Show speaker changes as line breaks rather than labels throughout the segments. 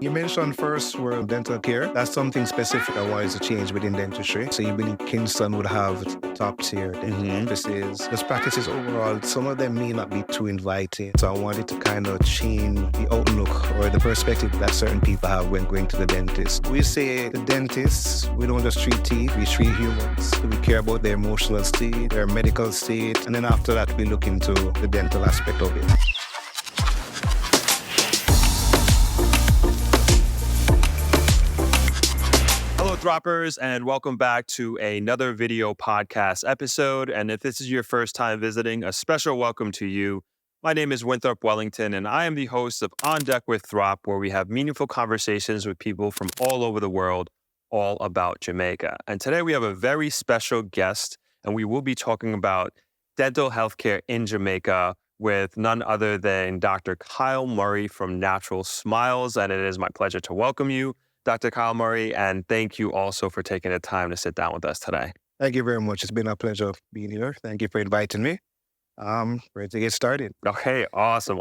You mentioned first were dental care. That's something specific I wanted to change within dentistry. So you believe Kingston would have top tier dental offices. Those practices overall, some of them may not be too inviting. So I wanted to kind of change the outlook or the perspective that certain people have when going to the dentist. We say the dentists, we don't just treat teeth, we treat humans. We care about their emotional state, their medical state, and then after that we look into the dental aspect of it.
Hello, Droppers, and welcome back to another video podcast episode. And if this is your first time visiting, a special welcome to you. My name is Winthrop Wellington, and I am the host of On Deck with Throp, where we have meaningful conversations with people from all over the world, all about Jamaica. And today we have a very special guest, and we will be talking about dental healthcare in Jamaica with none other than Dr. Kyle Murray from Natural Smiles. And it is my pleasure to welcome you, Dr. Kyle Murray, and thank you also for taking the time to sit down with us today.
Thank you very much. It's been a pleasure being here. Thank you for inviting me. Ready to get started.
Okay, awesome.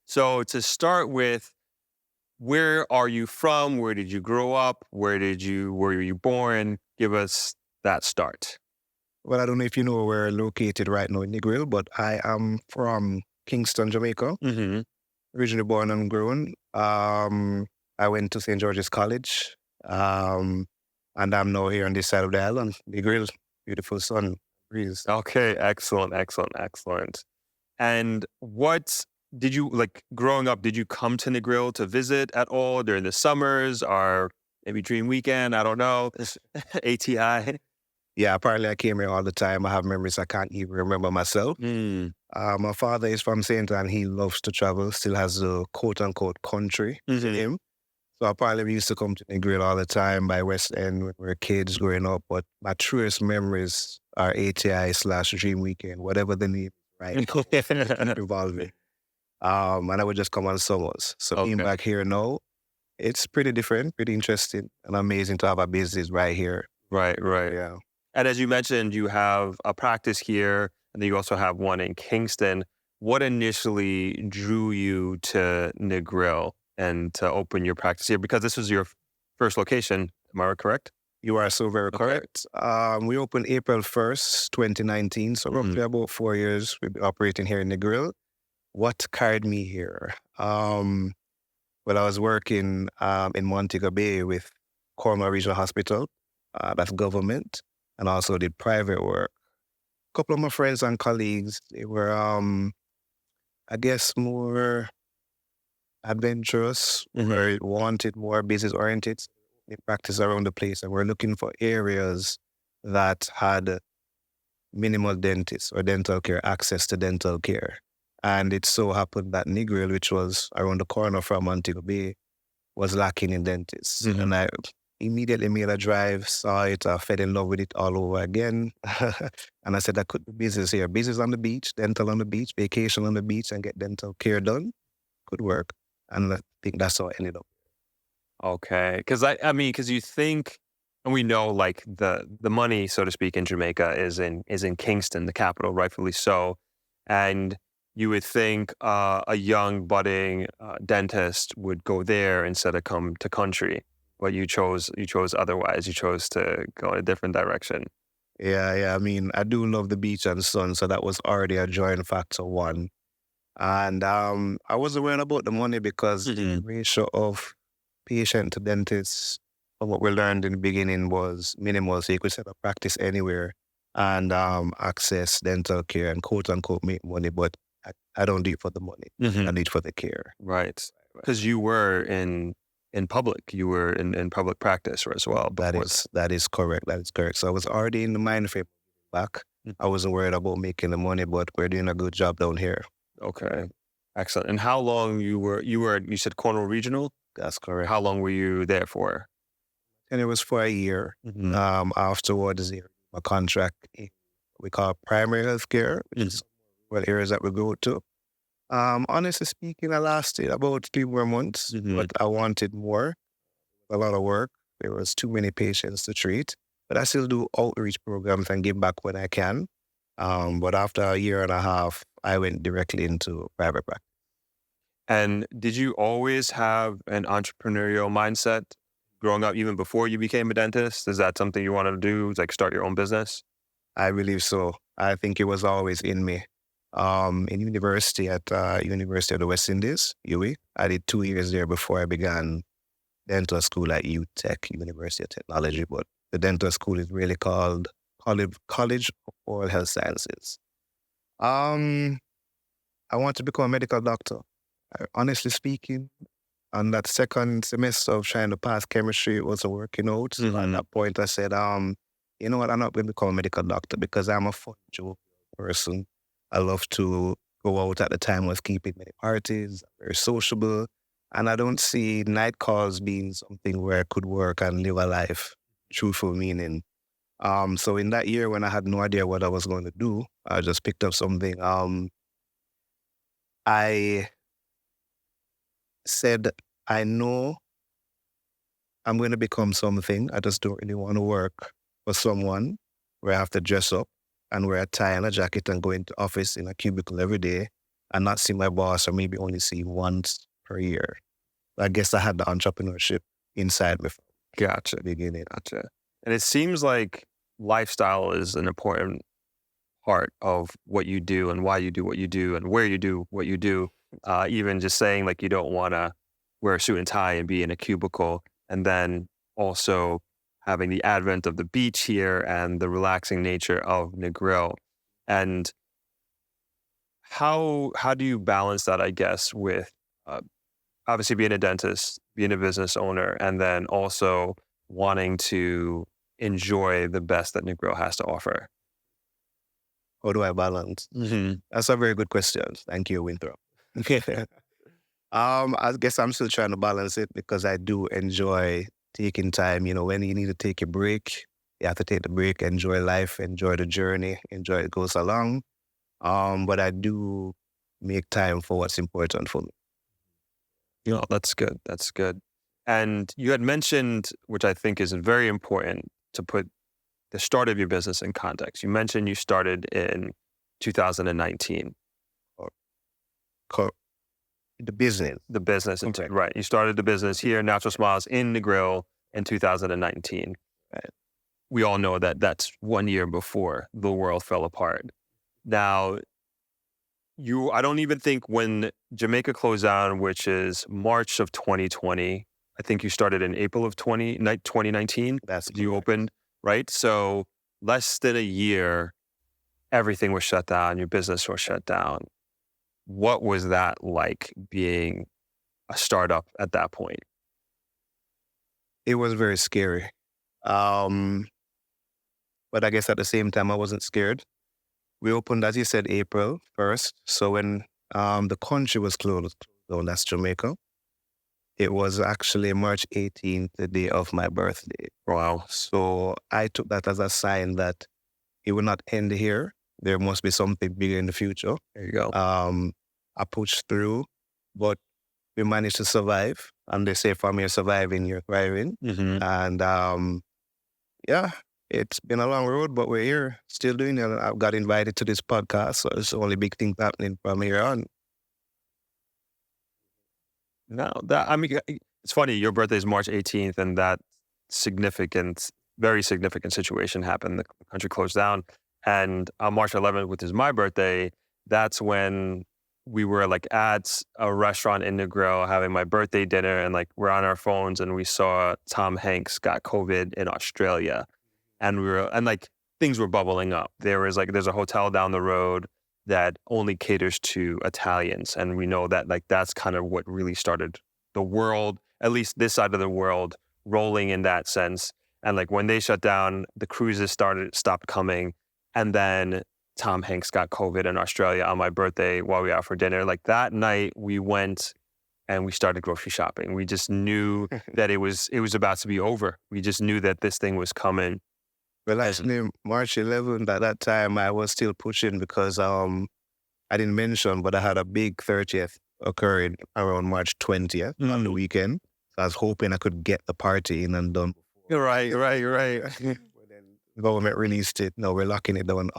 So to start with, where are you from? Where did you grow up? Were you born? Give us that start.
Well, I don't know if you know where we're located right now in Negril, but I am from Kingston, Jamaica.
Mm-hmm.
Originally born and grown. I went to St. George's College, and I'm now here on this side of the island, Negril, beautiful sun, breeze.
Okay, excellent. And what did you, like growing up, did you come to Negril to visit at all during the summers or maybe Dream Weekend? I don't know. ATI?
Yeah, apparently I came here all the time. I have memories I can't even remember myself. My father is from St. and he loves to travel, still has a quote-unquote country to him. So apparently we used to come to Negril all the time by West End when we were kids growing up. But my truest memories are ATI/Dream Weekend, whatever the name is, right? Revolving. And I would just come on summers. So being back here now, it's pretty different, pretty interesting, and amazing to have a business right here.
Right.
Yeah.
And as you mentioned, you have a practice here, and then you also have one in Kingston. What initially drew you to Negril and to open your practice here? Because this was your first location, am I correct?
You are so very correct. We opened April 1st, 2019, so roughly about 4 years we've been operating here in Negril. What carried me here? Well, I was working in Montego Bay with Cornwall Regional Hospital, that's government, and also did private work. A couple of my friends and colleagues, they were, I guess, more adventurous, or wanted more business-oriented. They practice around the place, and we're looking for areas that had minimal dentists or dental care, access to dental care. And it so happened that Negril, which was around the corner from Montego Bay, was lacking in dentists. And I immediately made a drive, saw it, I fell in love with it all over again. And I said I could do business here. Business on the beach, dental on the beach, vacation on the beach, and get dental care done. Could work. And I think that's how I ended up.
Okay. Because you think, and we know like the money, so to speak, in Jamaica is in Kingston, the capital, rightfully so. And you would think a young budding dentist would go there instead of come to country. But you chose otherwise. You chose to go in a different direction.
Yeah. I mean, I do love the beach and sun, so that was already a drawing factor one. And I wasn't worried about the money because the ratio of patient to dentist, from what we learned in the beginning, was minimal. So you could set up practice anywhere and access dental care and quote unquote make money. But I don't do it for the money. I need it for the care.
Right. Because you were in public. You were in public practice as well.
That is correct. So I was already in the mind frame back. I wasn't worried about making the money, but we're doing a good job down here.
Okay. Excellent. And how long you said Cornwall Regional?
That's correct.
How long were you there for?
And it was for a year. Afterwards, my contract in we call primary health care, which is areas that we go to. Honestly speaking, I lasted about 3 more months, but I wanted more. A lot of work. There was too many patients to treat, but I still do outreach programs and give back when I can. But after a year and a half, I went directly into private practice.
And did you always have an entrepreneurial mindset growing up, even before you became a dentist? Is that something you wanted to do, like start your own business?
I believe so. I think it was always in me. In university at University of the West Indies, UWI, I did 2 years there before I began dental school at UTech, University of Technology. But the dental school is really called College of Oral Health Sciences. Um, I want to become a medical doctor. Honestly speaking, on that second semester of trying to pass chemistry, it wasn't working out. So at that point, I said, you know what, I'm not going to become a medical doctor because I'm a fun, joke person. I love to go out at the time I was keeping many parties, very sociable. And I don't see night calls being something where I could work and live a life, truthful meaning. So in that year when I had no idea what I was going to do, I just picked up something. I said, I know I'm going to become something. I just don't really want to work for someone where I have to dress up and wear a tie and a jacket and go into office in a cubicle every day and not see my boss or maybe only see him once per year. I guess I had the entrepreneurship inside me from
Gotcha.
the beginning.
Gotcha. And it seems like lifestyle is an important part of what you do and why you do what you do and where you do what you do. Even just saying like you don't want to wear a suit and tie and be in a cubicle, and then also having the advent of the beach here and the relaxing nature of Negril. And how do you balance that, I guess, with obviously being a dentist, being a business owner, and then also wanting to enjoy the best that Negril has to offer?
How do I balance? That's a very good question. Thank you, Winthrop. I guess I'm still trying to balance it because I do enjoy taking time. You know, when you need to take a break, you have to take the break, enjoy life, enjoy the journey, enjoy it goes along. But I do make time for what's important for me.
Oh, that's good. That's good. And you had mentioned, which I think is very important to put the start of your business in context. You mentioned you started in 2019.
The business.
The business,
Okay.
right. You started the business here, Natural Smiles in Negril in 2019.
Right.
We all know that that's 1 year before the world fell apart. Now, I don't even think when Jamaica closed down, which is March of 2020, I think you started in April of 2019.
That's
You
correct.
opened, right? So less than a year, everything was shut down. Your business was shut down. What was that like being a startup at that point?
It was very scary. But I guess at the same time, I wasn't scared. We opened, as you said, April 1st. So when the country was closed, that's Jamaica, it was actually March 18th, the day of my birthday.
Wow.
So I took that as a sign that it will not end here. There must be something bigger in the future.
There you go.
I pushed through, but we managed to survive. And they say from you're surviving, you're thriving. And yeah, it's been a long road, but we're here still doing it. I've got invited to this podcast, so it's the only big thing happening from here on.
No, it's funny. Your birthday is March 18th, and that very significant situation happened. The country closed down, and on March 11th, which is my birthday, that's when we were like at a restaurant in Negril having my birthday dinner, and like we're on our phones, and we saw Tom Hanks got COVID in Australia, and like things were bubbling up. There's a hotel down the road that only caters to Italians. And we know that like that's kind of what really started the world, at least this side of the world, rolling in that sense. And like when they shut down, the cruises stopped coming. And then Tom Hanks got COVID in Australia on my birthday while we were out for dinner. Like that night we went and we started grocery shopping. We just knew that it was about to be over. We just knew that this thing was coming.
Well, actually, March 11th, at that time, I was still pushing because I didn't mention, but I had a big 30th occurring around March 20th on the weekend. So I was hoping I could get the party in and done.
Right.
But then the government released it. No, we're locking it down.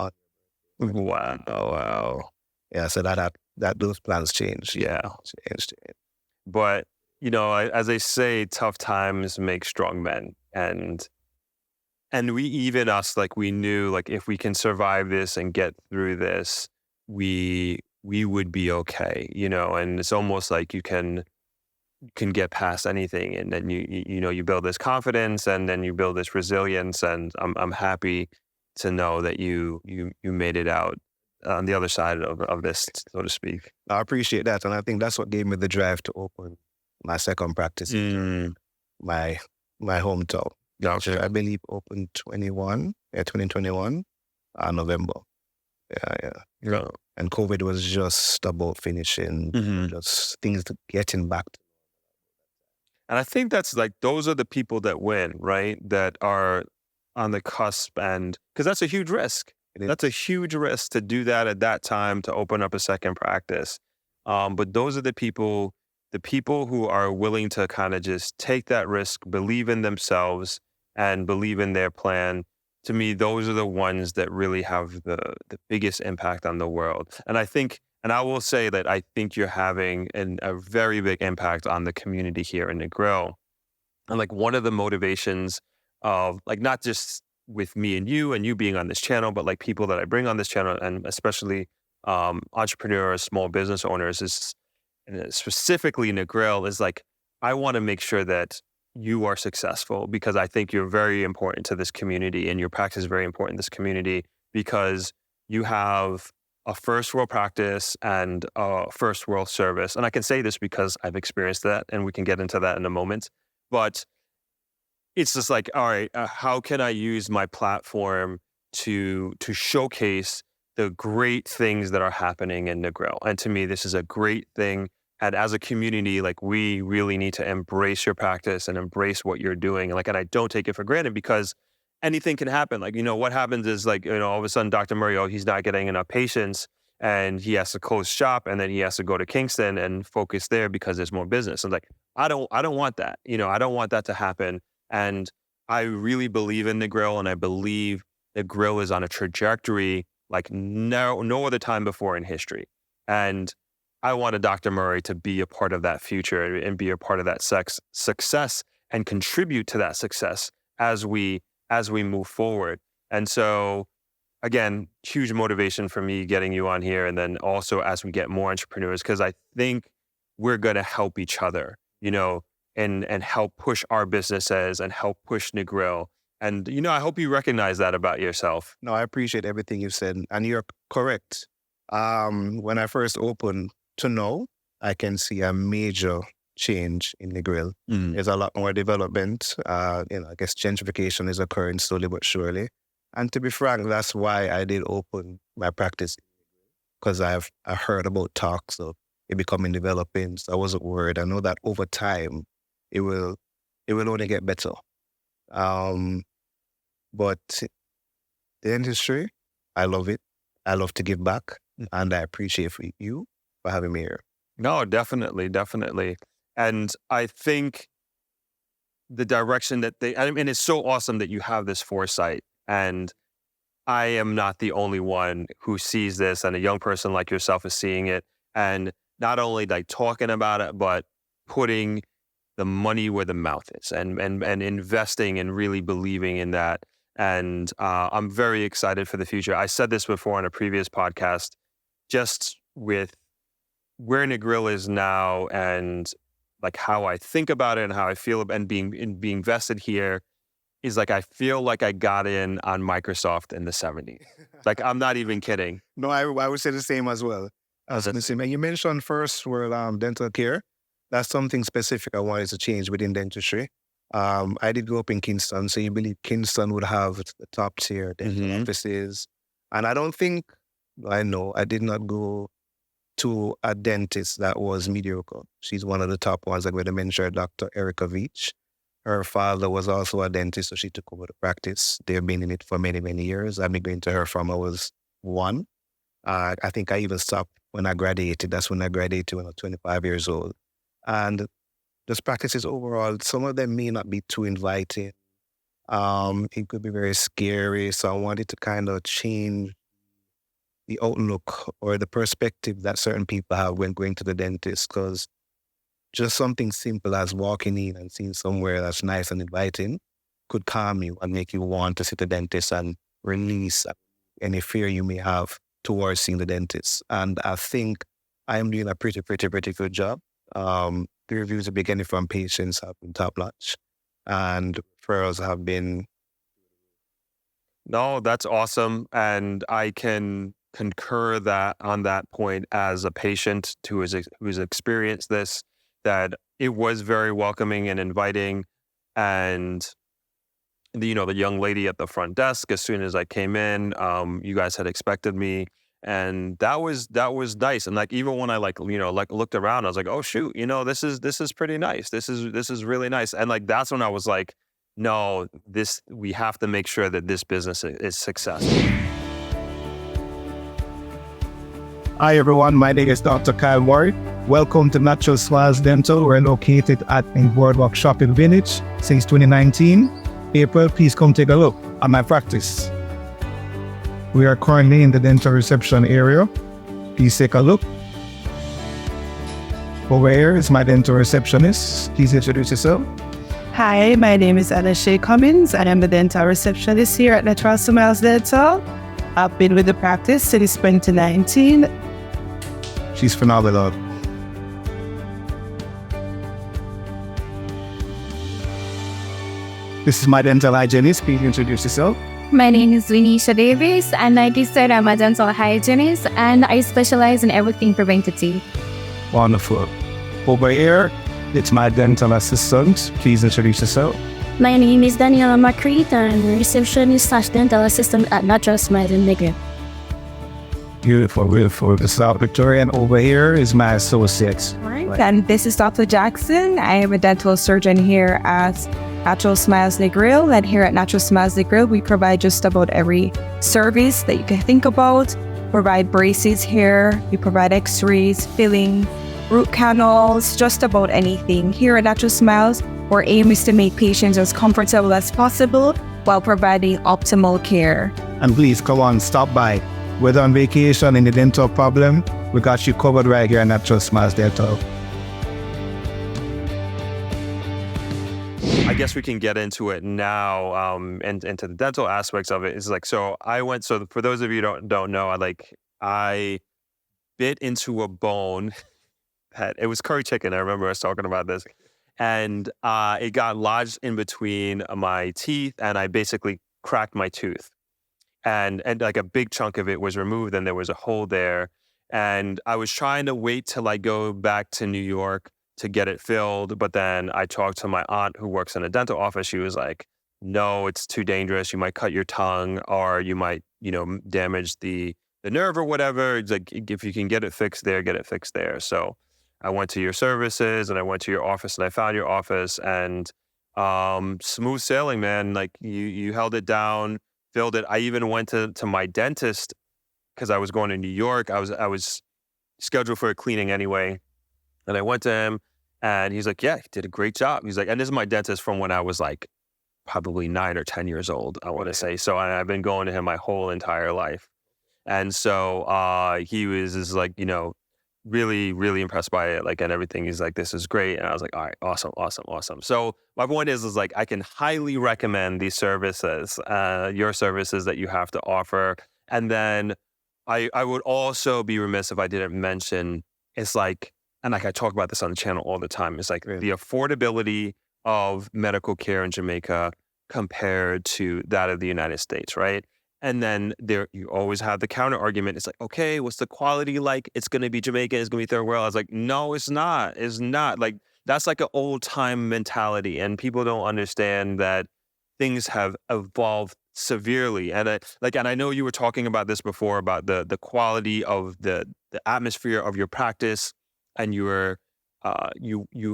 Wow.
Yeah, so that those plans changed.
Yeah.
Changed.
But, as they say, tough times make strong men. And we, even us, like, we knew, like, if we can survive this and get through this, we would be okay, and it's almost like you can get past anything, and then you build this confidence, and then you build this resilience, and I'm happy to know that you made it out on the other side of this, so to speak.
I appreciate that, and I think that's what gave me the drive to open my second practice in my hometown.
Gotcha.
I believe opened 2021, November. Yeah. And COVID was just about finishing, just things getting back.
And I think that's like, those are the people that win, right? That are on the cusp, and because that's a huge risk. That's a huge risk to do that at that time, to open up a second practice. But those are the people who are willing to kind of just take that risk, believe in themselves, and believe in their plan. To me, those are the ones that really have the biggest impact on the world. And I will say that I think you're having a very big impact on the community here in Negril. And like, one of the motivations of, like, not just with me and you being on this channel, but like people that I bring on this channel, and especially entrepreneurs, small business owners, is, and specifically Negril, is like, I want to make sure that you are successful, because I think you're very important to this community, and your practice is very important to this community, because you have a first world practice and a first world service. And I can say this because I've experienced that, and we can get into that in a moment. But it's just like, all right, how can I use my platform to showcase the great things that are happening in Negril? And to me, this is a great thing. And as a community, like, we really need to embrace your practice and embrace what you're doing. And I don't take it for granted, because anything can happen. Like, what happens is, like, all of a sudden Dr. Murray, he's not getting enough patients, and he has to close shop, and then he has to go to Kingston and focus there because there's more business. And like, I don't want that. I don't want that to happen. And I really believe in Negril, and I believe Negril is on a trajectory like no other time before in history. And I wanted Dr. Murray to be a part of that future, and be a part of that success, and contribute to that success as we move forward. And so, again, huge motivation for me getting you on here, and then also as we get more entrepreneurs, because I think we're going to help each other, and help push our businesses and help push Negril. And, I hope you recognize that about yourself.
No, I appreciate everything you said, and you're correct. When I first opened to now, I can see a major change in Negril. There's a lot more development. I guess gentrification is occurring slowly but surely. And to be frank, that's why I did open my practice, because I heard about talks of it becoming developing. So I wasn't worried. I know that over time, it will only get better. But the industry, I love it. I love to give back, and I appreciate you for having me here.
No, definitely. And I think the direction that it's so awesome that you have this foresight, and I am not the only one who sees this, and a young person like yourself is seeing it, and not only like talking about it, but putting the money where the mouth is, and investing and really believing in that. And I'm very excited for the future. I said this before on a previous podcast, just with where Negril is now, and like how I think about it and how I feel, and being vested here, is like, I feel like I got in on Microsoft in the 70s. Like, I'm not even kidding.
No, I would say the same as well. And you mentioned first world dental care. That's something specific I wanted to change within dentistry. I did grow up in Kingston, so you believe Kingston would have the top tier dental offices. And I did not go to a dentist that was mediocre. She's one of the top ones, like we mentioned, Dr. Erica Veach. Her father was also a dentist, so she took over the practice. They've been in it for many, many years. I've been going to her from I was 1. I think I even stopped when I graduated. That's when I graduated when I was 25 years old. And those practices overall, some of them may not be too inviting. It could be very scary. So I wanted to kind of change the outlook or the perspective that certain people have when going to the dentist. Because just something simple as walking in and seeing somewhere that's nice and inviting could calm you and make you want to see the dentist and release any fear you may have towards seeing the dentist. And I think I am doing a pretty good job. The reviews at the beginning from patients have been top notch, and referrals have been.
No, that's awesome. And I can concur that on that point as a patient who's experienced this, that it was very welcoming and inviting. And the young lady at the front desk, as soon as I came in, you guys had expected me. And that was nice. And like even when I looked around, I was like, oh shoot, this is pretty nice. This is really nice. And like that's when I was like, no, we have to make sure that this business is successful.
Hi everyone, my name is Dr. Kyle Murray. Welcome to Natural Smiles Dental. We're located at in Boardwalk Shopping Village since 2019. April, please come take a look at my practice. We are currently in the dental reception area. Please take a look. Over here is my dental receptionist. Please introduce yourself.
Hi, my name is Anna Shea Cummins, and I'm the dental receptionist here at Natural Smiles Dental. I've been with the practice since 2019.
She's phenomenal. This is my dental hygienist. Please introduce yourself.
My name is Vinisha Davis, and like you said, I'm a dental hygienist, and I specialize in everything preventative.
Wonderful. Over here, it's my dental assistant. Please introduce yourself.
My name is Daniela Macreet, and I'm a receptionist/dental assistant at Natural Smiles in Negril.
Beautiful. This is Victoria, and over here is my associate.
Right. And this is Dr. Jackson. I am a dental surgeon here at Natural Smiles Negril. And here at Natural Smiles Negril, we provide just about every service that you can think about. Provide braces here. We provide x-rays, filling, root canals, just about anything. Here at Natural Smiles, our aim is to make patients as comfortable as possible while providing optimal care.
And please, come on, stop by. Whether on vacation, in the dental problem, we got you covered right here at Natural Smiles Dental.
I guess we can get into it now, and into the dental aspects of it. Is like, so for those of you who don't know, I bit into a bone that it was curry chicken. I remember us talking about this, and it got lodged in between my teeth, and I basically cracked my tooth, and like a big chunk of it was removed, and there was a hole there, and I was trying to wait till I go back to New York to get it filled. But then I talked to my aunt who works in a dental office. She was like, no, it's too dangerous. You might cut your tongue, or you might, damage the nerve or whatever. It's like, if you can get it fixed there, get it fixed there. So I went to your services and I went to your office and I found your office, and smooth sailing, man. Like you held it down, filled it. I even went to my dentist because I was going to New York. I was scheduled for a cleaning anyway. And I went to him, and he's like, yeah, he did a great job. He's like, and this is my dentist from when I was like probably 9 or 10 years old, I want to say. So I've been going to him my whole entire life. And so he was just like, really, really impressed by it, like, and everything. He's like, this is great. And I was like, all right, awesome. So my point is like, I can highly recommend these services, your services that you have to offer. And then I would also be remiss if I didn't mention, it's like, and like I talk about this on the channel all the time, it's like the affordability of medical care in Jamaica compared to that of the United States, right? And then you always have the counter argument. It's like, okay, what's the quality like? It's going to be Jamaican, it's going to be third world. I was like, no, it's not. It's not. Like, that's like an old time mentality, and people don't understand that things have evolved severely. And I know you were talking about this before, about the quality of the atmosphere of your practice. And you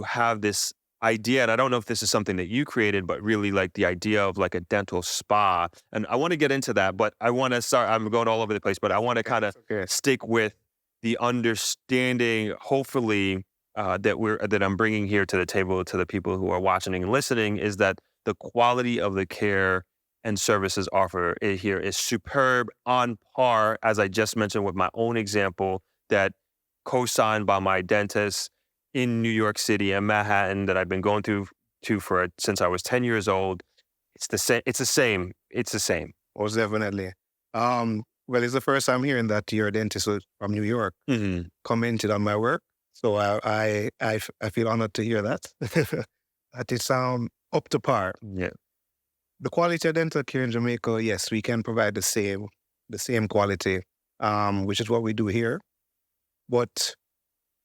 have this idea, and I don't know if this is something that you created, but really like the idea of like a dental spa. And I want to get into that, but I want to start, I'm going all over the place, but I want to kind of stick with the understanding, hopefully, that I'm bringing here to the table to the people who are watching and listening, is that the quality of the care and services offered here is superb, on par, as I just mentioned with my own example, that co-signed by my dentist in New York City and Manhattan that I've been going to for since I was 10 years old. It's the same. It's the same. It's the same.
Most definitely. Well, it's the first time hearing that your dentist from New York commented on my work. So I feel honored to hear that. That it's up to par.
Yeah.
The quality of dental care in Jamaica, yes, we can provide the same quality, which is what we do here. But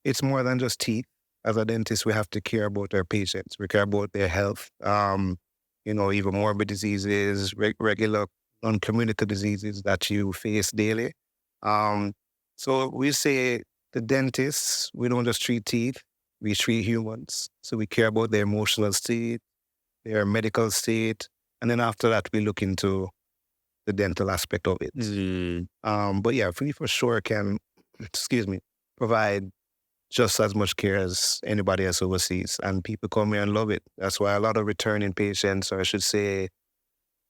it's more than just teeth. As a dentist, we have to care about our patients. We care about their health. Even morbid diseases, regular non-communicable diseases that you face daily. So we say the dentists, we don't just treat teeth, we treat humans. So we care about their emotional state, their medical state, and then after that, we look into the dental aspect of it. But yeah, we for sure can, provide just as much care as anybody else overseas. And people come here and love it. That's why a lot of returning patients, or I should say,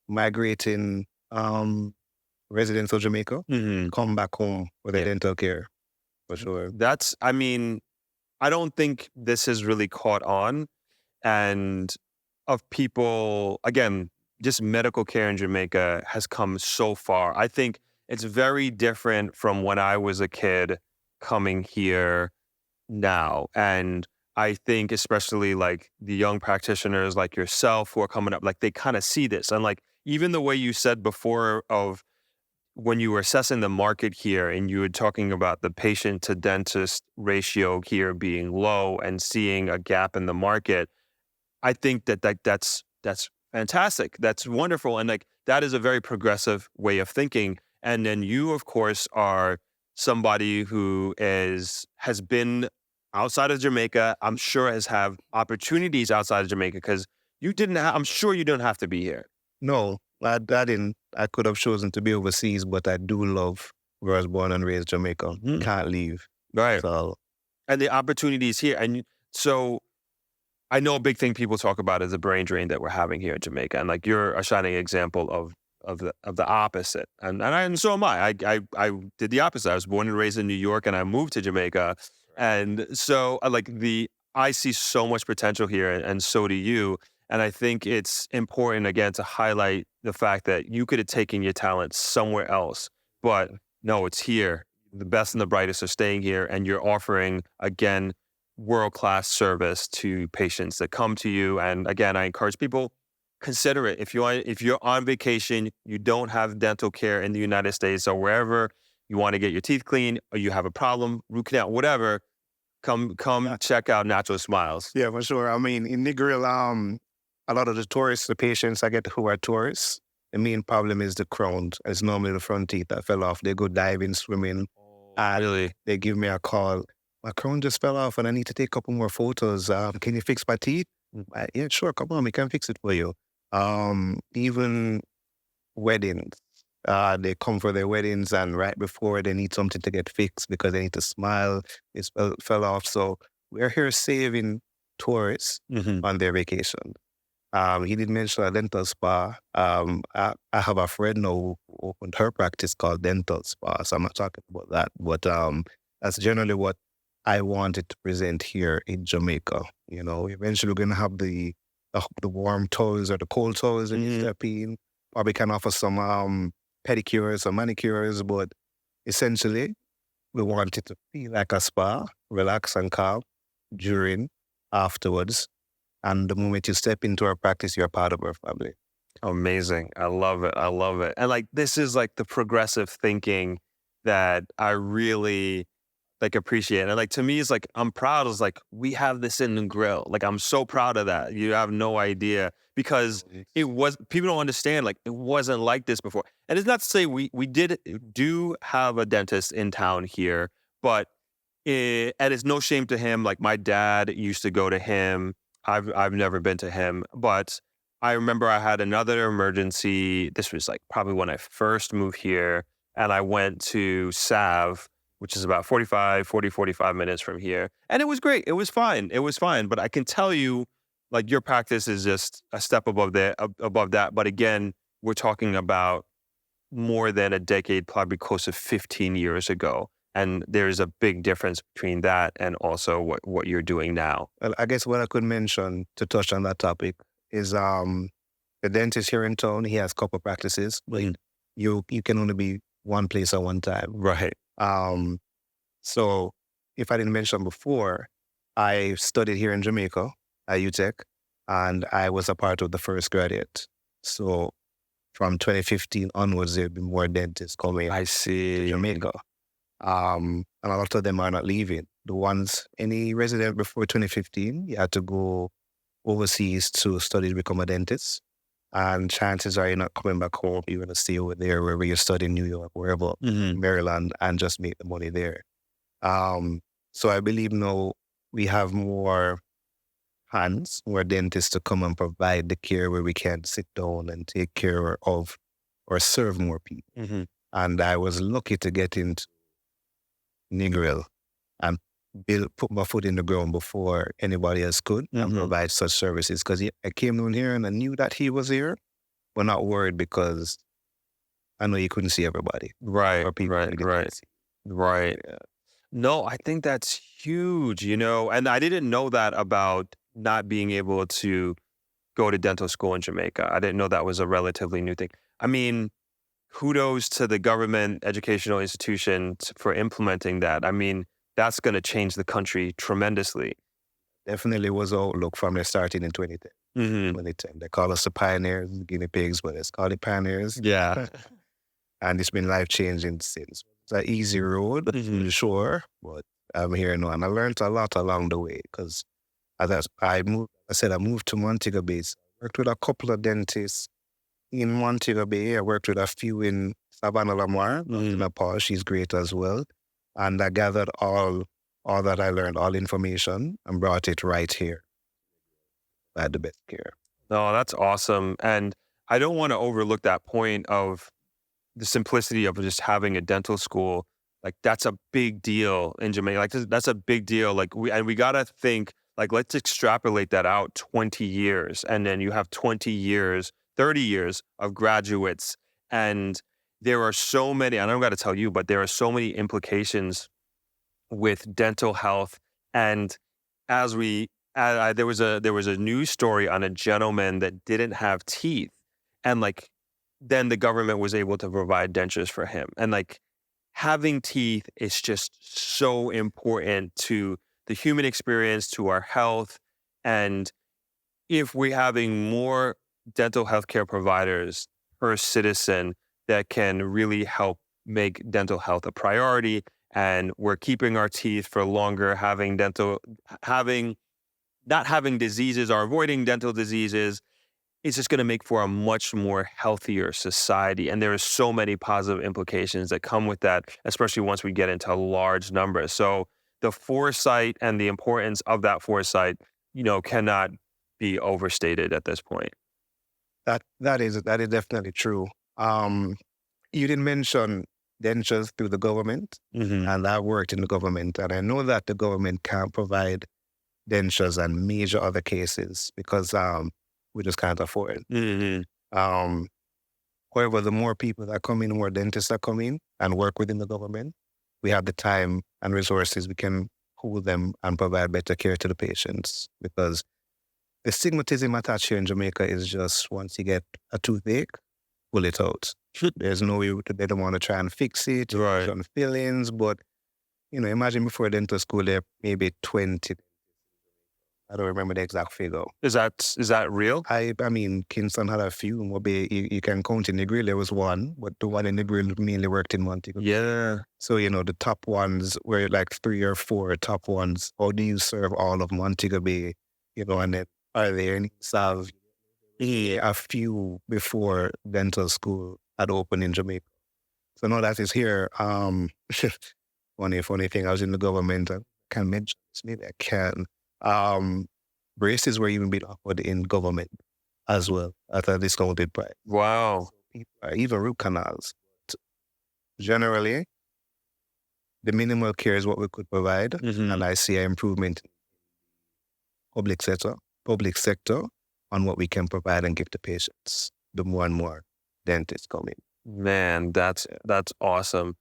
migrating residents of Jamaica come back home for their dental care, for sure.
I don't think this has really caught on, and of people, again, just medical care in Jamaica has come so far. I think it's very different from when I was a kid coming here now. And I think especially like the young practitioners like yourself who are coming up, like they kind of see this. And like even the way you said before of when you were assessing the market here and you were talking about the patient to dentist ratio here being low and seeing a gap in the market, I think that's fantastic. That's wonderful. And like that is a very progressive way of thinking. And then you, of course, are somebody who has been outside of Jamaica. I'm sure has have opportunities outside of Jamaica because I'm sure you didn't have to be here.
No, I didn't. I could have chosen to be overseas, but I do love where I was born and raised, Jamaica. Can't leave.
Right.
So,
and the opportunities here. And so I know a big thing people talk about is the brain drain that we're having here in Jamaica. And like you're a shining example of the opposite. And so am I. I did the opposite. I was born and raised in New York and I moved to Jamaica. And so I see so much potential here and so do you. And I think it's important, again, to highlight the fact that you could have taken your talent somewhere else, but no, it's here. The best and the brightest are staying here, and you're offering, again, world-class service to patients that come to you. And again, I encourage people, consider it. If you're on vacation, you don't have dental care in the United States or wherever, you want to get your teeth cleaned or you have a problem, root canal, whatever, come check out Natural Smiles.
Yeah, for sure. I mean, in Negril, a lot of the patients I get who are tourists, the main problem is the crown. It's normally the front teeth that fell off. They go diving, swimming.
Really?
They give me a call. My crown just fell off and I need to take a couple more photos. Can you fix my teeth? Yeah, sure. Come on, we can fix it for you. Even weddings. They come for their weddings and right before they need something to get fixed because they need to smile. It fell off. So we're here saving tourists on their vacation. He did mention a dental spa. I have a friend now who opened her practice called Dental Spa, so I'm not talking about that. But that's generally what I wanted to present here in Jamaica. You know, eventually we're going to have the warm toes or the cold toes when you step in. Probably can offer some pedicures or manicures, but essentially we want it to feel like a spa, relax and calm during, afterwards. And the moment you step into our practice, you're part of our family.
Amazing. I love it. I love it. And like, this is like the progressive thinking that I really like appreciate. And like, to me, it's like, I'm proud. It's like, we have this in Negril. Like, I'm so proud of that. You have no idea because people don't understand, like, it wasn't like this before. And it's not to say we do have a dentist in town here, but and it's no shame to him. Like, my dad used to go to him. I've never been to him, but I remember I had another emergency. This was like probably when I first moved here, and I went to Sav, which is about 45 minutes from here. And it was great. It was fine. But I can tell you, like, your practice is just a step above that. But again, we're talking about more than a decade, probably close to 15 years ago. And there's a big difference between that and also what you're doing now.
Well, I guess what I could mention to touch on that topic is the dentist here in town, he has a couple practices, but you can only be one place at one time.
Right.
So if I didn't mention before, I studied here in Jamaica at UTech, and I was a part of the first graduate. So from 2015 onwards, there have been more dentists coming
I
to
see.
Jamaica. And a lot of them are not leaving. The ones, any resident before 2015, you had to go overseas to study to become a dentist. And chances are you're not coming back home. You're going to stay over there wherever you study in New York, wherever, Maryland, and just make the money there. So I believe now we have more hands, more dentists to come and provide the care where we can sit down and take care of or serve more people. And I was lucky to get into Negril and put my foot in the ground before anybody else could and provide such services. Because I came down here and I knew that he was here, but not worried because I know you couldn't see everybody.
Right,
Or people
right,
couldn't
right,
see.
right.
Yeah.
No, I think that's huge, and I didn't know that about not being able to go to dental school in Jamaica. I didn't know that was a relatively new thing. I mean, kudos to the government educational institution for implementing that. I mean, that's going to change the country tremendously.
Definitely was an outlook from the starting in 2010. 2010. They call us the pioneers, guinea pigs, but it's called the pioneers.
Yeah.
And it's been life-changing since. It's an easy road, sure, but I'm here now. And I learned a lot along the way because I moved to Montego Bay. So I worked with a couple of dentists in Montego Bay. I worked with a few in Savannah Lamar, Nepal. She's great as well. And I gathered all that I learned, all information, and brought it right here. I had the best care.
No, that's awesome. And I don't want to overlook that point of the simplicity of just having a dental school. Like, that's a big deal in Jamaica. Like, that's a big deal. Like, we got to think, like, let's extrapolate that out 20 years. And then you have 20 years, 30 years of graduates. And there are so many, I don't got to tell you, but there are so many implications with dental health. And as there was a news story on a gentleman that didn't have teeth, and then the government was able to provide dentures for him. And having teeth is just so important to the human experience, to our health. And if we're having more dental healthcare providers per citizen that can really help make dental health a priority, and we're keeping our teeth for longer, not having diseases or avoiding dental diseases, it's just going to make for a much more healthier society. And there are so many positive implications that come with that, especially once we get into large numbers. So the foresight and the importance of that foresight, cannot be overstated at this point.
That is definitely true. You didn't mention dentures through the government, and I worked in the government, and I know that the government can't provide dentures and major other cases because we just can't afford it. However, the more people that come in, the more dentists that come in and work within the government, we have the time and resources, we can hold them and provide better care to the patients, because the stigmatism attached here in Jamaica is just once you get a toothache, pull it out. There's no way, they don't want to try and fix it,
Right.
on fillings, but imagine before dental school, there maybe 20. I don't remember the exact figure.
Is that real?
I mean, Kingston had a few. Maybe you can count in Negril, there was one, but the one in Negril mainly worked in Montego.
Yeah.
So, the top ones were like 3 or 4 top ones. How do you serve all of Montego Bay? And then are there any serve a few before dental school had opened in Jamaica? So now that is here. Funny thing, I was in the government. I can't mention this, maybe I can. Braces were even being offered in government as well at a discounted price.
Wow.
Even root canals. Generally, the minimal care is what we could provide, and I see an improvement in public sector on what we can provide and give to patients, the more and more. dentists come in.
Man, that's awesome.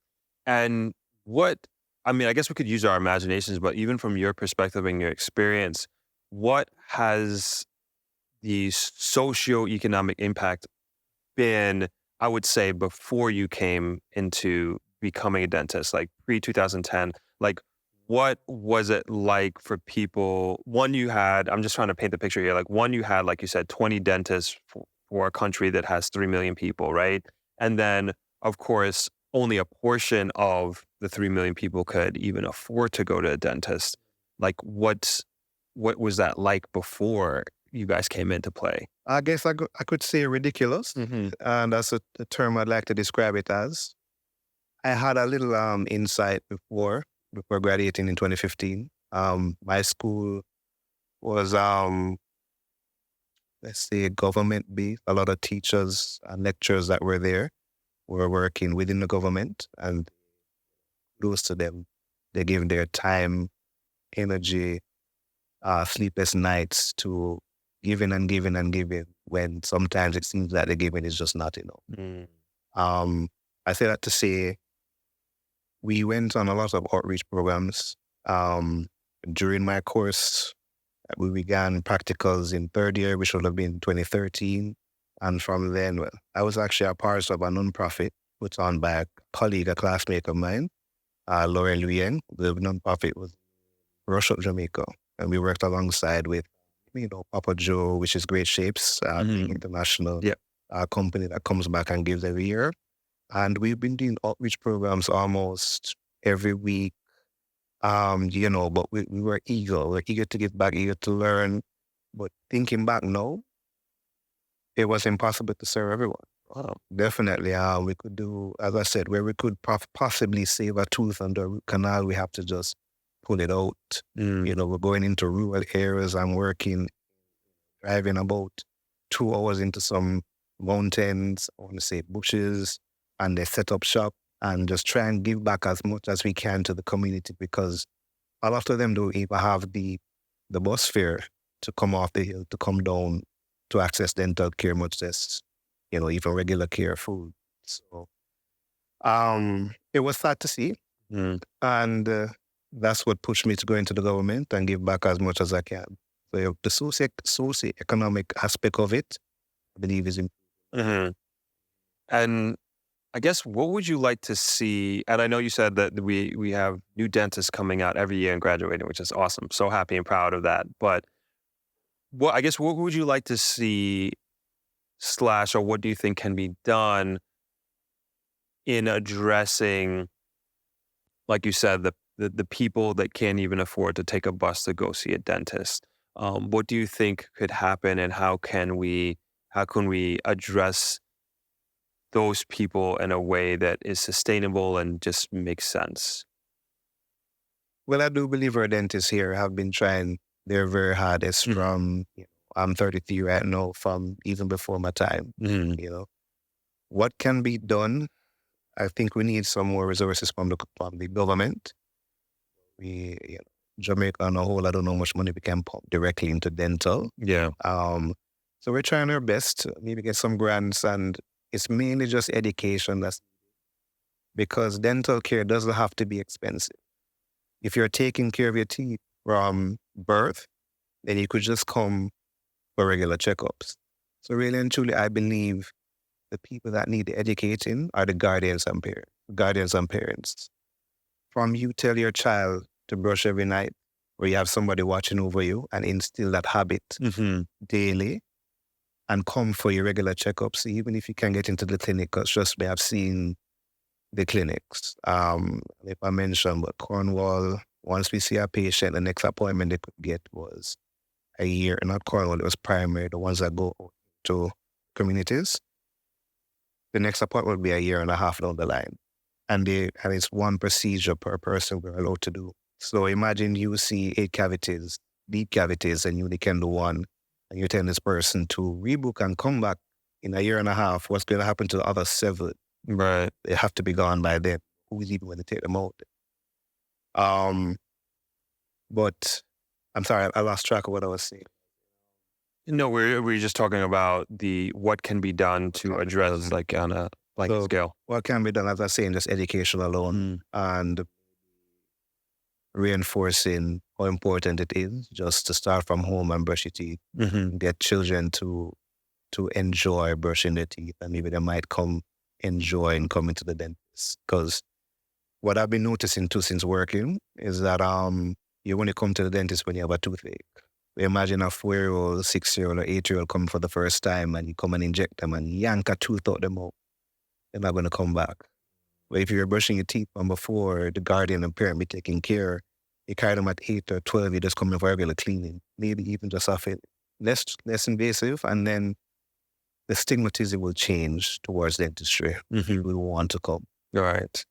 And I guess we could use our imaginations, but even from your perspective and your experience, what has the socioeconomic impact been, I would say, before you came into becoming a dentist, like pre-2010? Like, what was it like for people? One, I'm just trying to paint the picture here. Like, one, you had, like you said, 20 dentists for a country that has 3 million people, right? And then, of course, only a portion of the 3 million people could even afford to go to a dentist. Like, what was that like before you guys came into play?
I guess I could say ridiculous, and that's a term I'd like to describe it as. I had a little insight before graduating in 2015. My school was, let's say, government-based. A lot of teachers and lecturers that were there were working within the government, and close to them, they gave their time, energy, sleepless nights to giving and giving and giving, when sometimes it seems that the giving is just not enough. I say that to say we went on a lot of outreach programs. During my course, we began practicals in third year, which would have been 2013. And from then, I was actually a part of a nonprofit put on by a colleague, a classmate of mine, Lauren Luyen. The nonprofit was Rush Up Jamaica. And we worked alongside with, Papa Joe, which is Great Shapes, international company that comes back and gives every year. And we've been doing outreach programs almost every week, but we were eager. We're eager to give back, eager to learn. But thinking back now, it was impossible to serve everyone. Wow. Definitely, we could do, as I said, where we could possibly save a tooth under a root canal, we have to just pull it out. We're going into rural areas. I'm driving about 2 hours into some mountains, I want to say bushes, and they set up shop and just try and give back as much as we can to the community, because a lot of them don't even have the bus fare to come off the hill, to come down to access dental care, much less, even regular care, food. So it was sad to see. And that's what pushed me to go into the government and give back as much as I can. So the socioeconomic aspect of it, I believe, is important.
And I guess, what would you like to see? And I know you said that we have new dentists coming out every year and graduating, which is awesome. So happy and proud of that. But what would you like to see / or what do you think can be done in addressing, like you said, the people that can't even afford to take a bus to go see a dentist? What do you think could happen, and how can we address those people in a way that is sustainable and just makes sense?
Well, I do believe our dentists here have been trying their very hardest from, I'm 33 right now, from even before my time. What can be done? I think we need some more resources from the government. Jamaica on a whole, I don't know how much money we can pump directly into dental.
Yeah.
So we're trying our best to maybe get some grants, and it's mainly just education, because dental care doesn't have to be expensive. If you're taking care of your teeth from birth, then you could just come for regular checkups. So really and truly, I believe the people that need the educating are the guardians and parents. From you tell your child to brush every night, where you have somebody watching over you, and instill that habit daily, and come for your regular checkups, even if you can get into the clinic, because trust me, I've seen the clinics. If I mention, but Cornwall, once we see a patient, the next appointment they could get was a year. Not Cornwall, it was primary, the ones that go to communities. The next appointment will be a year and a half down the line. And it's one procedure per person we're allowed to do. So imagine you see 8 cavities, deep cavities, and you only can do one. And you're telling this person to rebook and come back in a year and a half. What's going to happen to the other 7?
Right.
They have to be gone by then. Who's even going to take them out? But I'm sorry, I lost track of what I was saying.
No, we're just talking about what can be done to address like on a blanket scale.
What can be done, as I say, in just education alone and reinforcing how important it is just to start from home and brush your teeth, get children to enjoy brushing their teeth, and maybe they might come enjoying coming to the dentist. Because what I've been noticing too since working is that you only come to the dentist when you have a toothache. Imagine a 4-year-old, 6-year-old, or 8-year-old coming for the first time, and you come and inject them and yank a tooth out them out. They're not going to come back. But if you're brushing your teeth from before, the guardian and parent be taking care, you carry them at 8 or 12, you just come in for regular cleaning, maybe even just off it. Less invasive, and then the stigmatism will change towards dentistry. We want to come.
All right.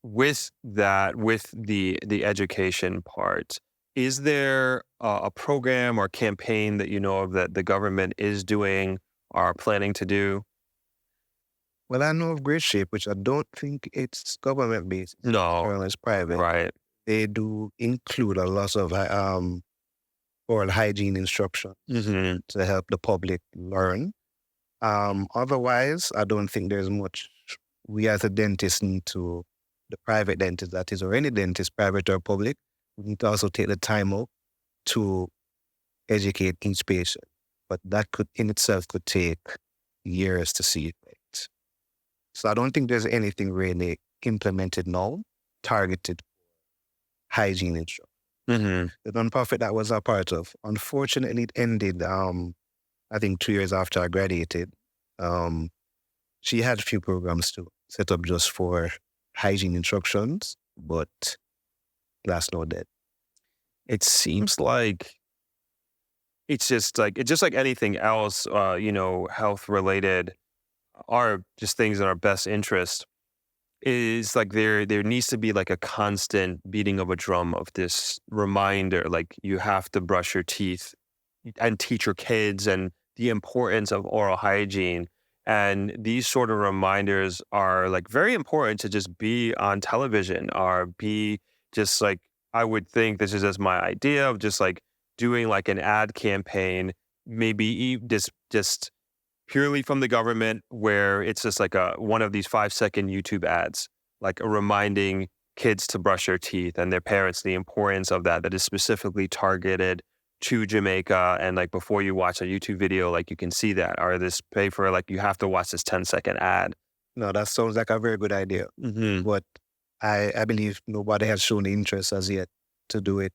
With that, with the education part, is there a program or campaign that you know of that the government is doing or planning to do?
Well, I know of Great Shape, which I don't think it's government-based.
No.
It's private.
Right.
They do include a lot of oral hygiene instruction to help the public learn. Otherwise, I don't think there's much we as a dentist need to, the private dentist that is, or any dentist, private or public, we need to also take the time out to educate each patient. But that could in itself could take years to see effect. So I don't think there's anything really implemented now, targeted hygiene instruction. The nonprofit that was a part of, unfortunately, it ended, I think 2 years after I graduated. She had a few programs to set up just for hygiene instructions, but that's not dead.
It seems like it's just like anything else, health related, are just things in our best interest. Is like there needs to be like a constant beating of a drum of this reminder, like you have to brush your teeth and teach your kids and the importance of oral hygiene. And these sort of reminders are like very important to just be on television or be just like, I would think this is just my idea of just like doing like an ad campaign, maybe just purely from the government, where it's just like one of these 5-second YouTube ads, like reminding kids to brush their teeth and their parents the importance of that is specifically targeted to Jamaica. And like before you watch a YouTube video, like you can see that, or this pay for like you have to watch this 10-second ad.
No, that sounds like a very good idea. But I believe nobody has shown interest as yet to do it.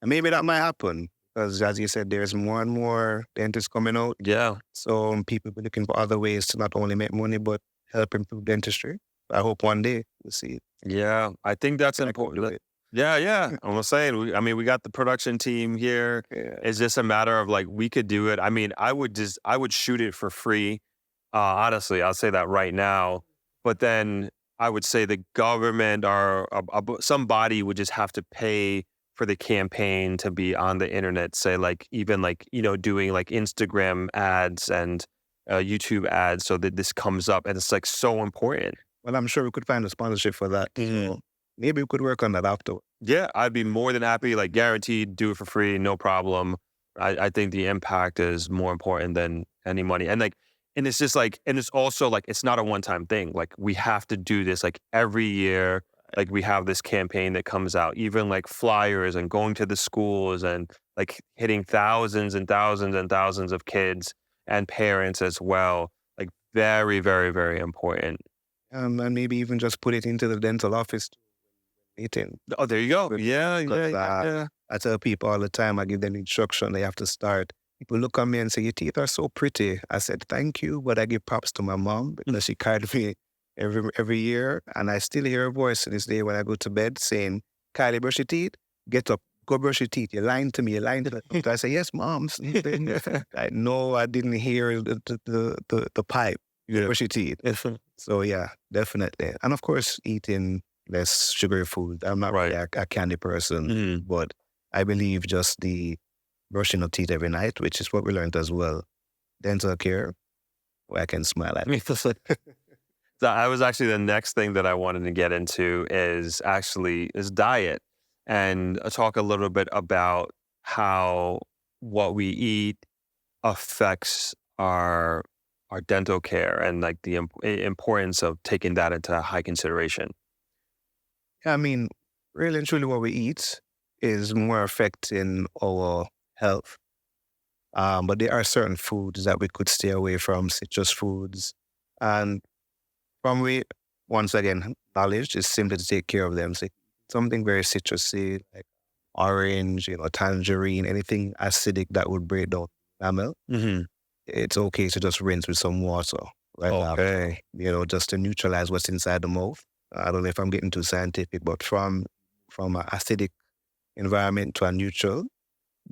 And maybe that might happen. Because as you said, there's more and more dentists coming out.
Yeah.
So people be looking for other ways to not only make money, but help improve dentistry. I hope one day we'll see it.
Yeah, I think that's important. Yeah. I'm saying, we got the production team here.
Yeah.
It's just a matter of like, we could do it. I mean, I would shoot it for free. Honestly, I'll say that right now. But then I would say the government or somebody would just have to pay for the campaign to be on the internet, say like even like, doing like Instagram ads and YouTube ads so that this comes up, and it's like so important.
Well, I'm sure we could find a sponsorship for that. So maybe we could work on that after.
Yeah, I'd be more than happy, like guaranteed, do it for free, no problem. I think the impact is more important than any money. And it's just like, and it's also like, it's not a one-time thing. Like we have to do this like every year. Like we have this campaign that comes out, even like flyers and going to the schools and like hitting thousands and thousands and thousands of kids and parents as well. Like very, very, very important.
And maybe even just put it into the dental office meeting.
Oh, there you go. Yeah.
I tell people all the time, I give them instruction, they have to start. People look at me and say, your teeth are so pretty. I said, thank you, but I give props to my mom because she carried me every year, and I still hear a voice to this day when I go to bed saying, Kylie, brush your teeth, get up, go brush your teeth. You're lying to me, you're lying to me. I say, yes, Mom. I know I didn't hear the pipe. Brush your teeth. So yeah, definitely. And of course, eating less sugary food. I'm not really a candy person, but I believe just the brushing of teeth every night, which is what we learned as well. Dental care, where I can smile at me.
So I was actually, the next thing that I wanted to get into is diet, and talk a little bit about how what we eat affects our dental care and like the importance of taking that into high consideration?
I mean, really and truly what we eat is more affecting our health. But there are certain foods that we could stay away from, citrus foods. And from once again, knowledge is simply to take care of them. So something very citrusy, like orange, tangerine, anything acidic that would break down enamel, it's okay to just rinse with some water right after, just to neutralize what's inside the mouth. I don't know if I'm getting too scientific, but from an acidic environment to a neutral,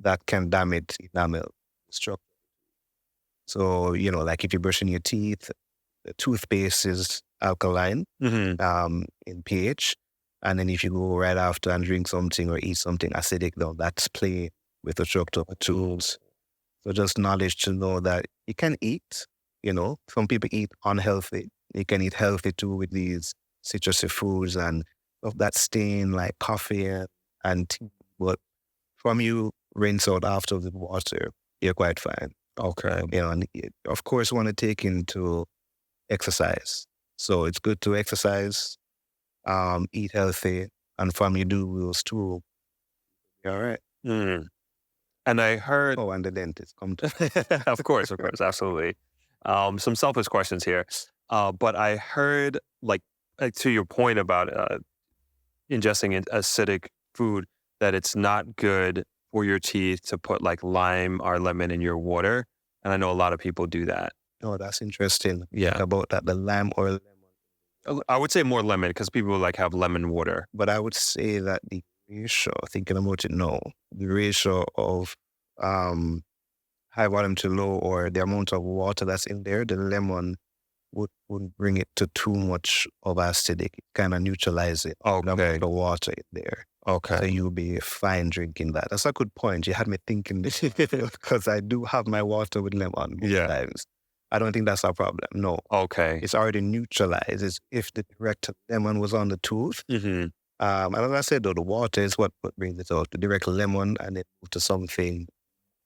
that can damage enamel structure. So, like if you're brushing your teeth, the toothpaste is alkaline in pH. And then if you go right after and drink something or eat something acidic, though, that's play with the structure of the tools. So just knowledge to know that you can eat, some people eat unhealthy. You can eat healthy too with these citrusy foods and stuff that stain like coffee and tea. But from you rinse out after the water, you're quite fine.
Okay.
And of course, want to take into exercise. So it's good to exercise, eat healthy, and from you do those too. All right.
And I heard...
Oh, and the dentist come to...
Of course, absolutely. Some selfish questions here. But I heard, like to your point about ingesting acidic food, that it's not good for your teeth to put like lime or lemon in your water. And I know a lot of people do that.
Oh, that's interesting.
Yeah.
About that, the lime or lemon.
I would say more lemon because people like have lemon water.
But I would say that the ratio, thinking about it now, the ratio of high volume to low, or the amount of water that's in there, the lemon wouldn't bring it to too much of acidic. It kind of neutralize it.
Okay.
The water in there.
Okay.
So you'll be fine drinking that. That's a good point. You had me thinking this because I do have my water with lemon most times. I don't think that's a problem. No.
Okay.
It's already neutralized. It's if the direct lemon was on the tooth. And as I said, though, the water is what brings it out. The direct lemon and then move to something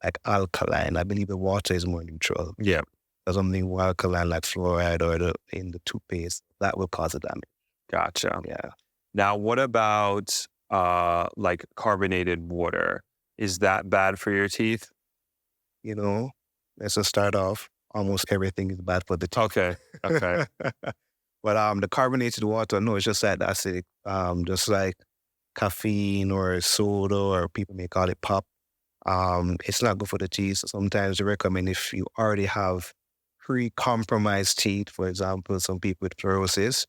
like alkaline. I believe the water is more neutral.
Yeah.
Or something more alkaline like fluoride or in the toothpaste, that will cause a damage.
Gotcha.
Yeah.
Now, what about like carbonated water? Is that bad for your teeth?
Let's just start off. Almost everything is bad for the teeth.
Okay.
But the carbonated water, no, it's just like acidic. Just like caffeine or soda, or people may call it pop. It's not good for the teeth. Sometimes they recommend if you already have pre-compromised teeth, for example, some people with fluorosis,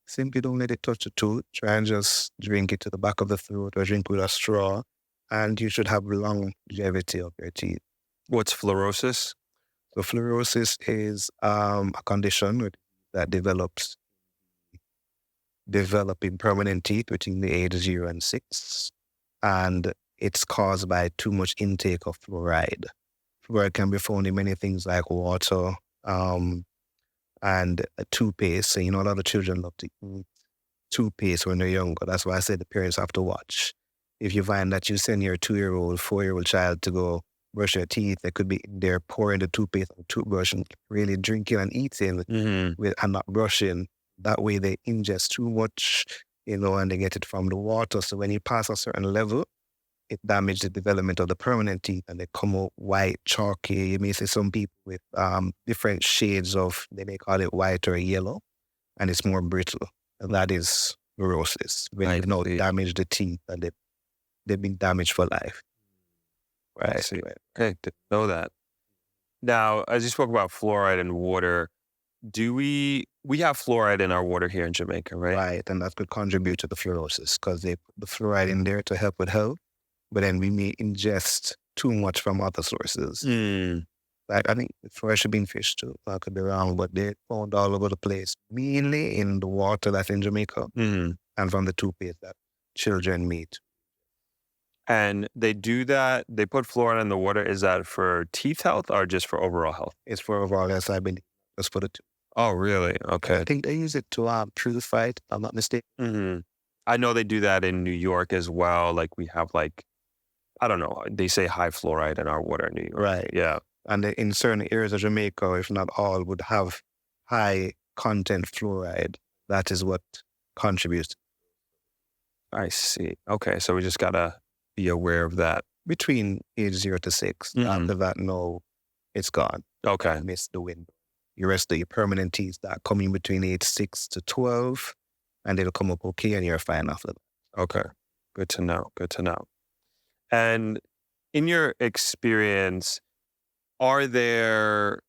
simply don't let it touch the tooth. Try and just drink it to the back of the throat or drink with a straw, and you should have longevity of your teeth.
What's fluorosis?
So fluorosis is a condition that develops developing permanent teeth between the ages 0 and 6, and it's caused by too much intake of fluoride. Fluoride can be found in many things like water and toothpaste. So, a lot of children love to eat toothpaste when they're younger. That's why I say the parents have to watch. If you find that you send your 2-year-old, 4-year-old child to go brush their teeth, they could be in there pouring the toothpaste on the toothbrush and really drinking and eating and not brushing. That way they ingest too much, and they get it from the water. So when you pass a certain level, it damages the development of the permanent teeth and they come out white, chalky. You may see some people with different shades of, they may call it white or yellow, and it's more brittle. And that is fluorosis. When you damage the teeth and they've been damaged for life. Right.
I see. Okay, didn't know that. Now, as you spoke about fluoride in water, do we have fluoride in our water here in Jamaica, right?
Right, and that could contribute to the fluorosis because they put the fluoride in there to help with health, but then we may ingest too much from other sources. Like I think fluoride should be in fish too. I could be wrong, but they're found all over the place, mainly in the water that's in Jamaica and from the toothpaste that children meet.
And they do that, they put fluoride in the water. Is that for teeth health or just for overall health?
It's for overall health, I believe. Just for the tooth.
Oh, really? Okay.
I think they use it to purify it, if I'm not mistaken.
I know they do that in New York as well. Like we have I don't know, they say high fluoride in our water in New York.
Right.
Yeah.
And in certain areas of Jamaica, if not all, would have high content fluoride. That is what contributes.
I see. Okay, so we just gotta be aware of that.
Between age 0 to 6.
Mhm.
After that, no, it's gone.
Okay.
Miss the window. The rest of your permanent teeth that come in between age 6 to 12, and they'll come up okay, and you're fine after that.
Okay. Good to know. Good to know. And in your experience, are there,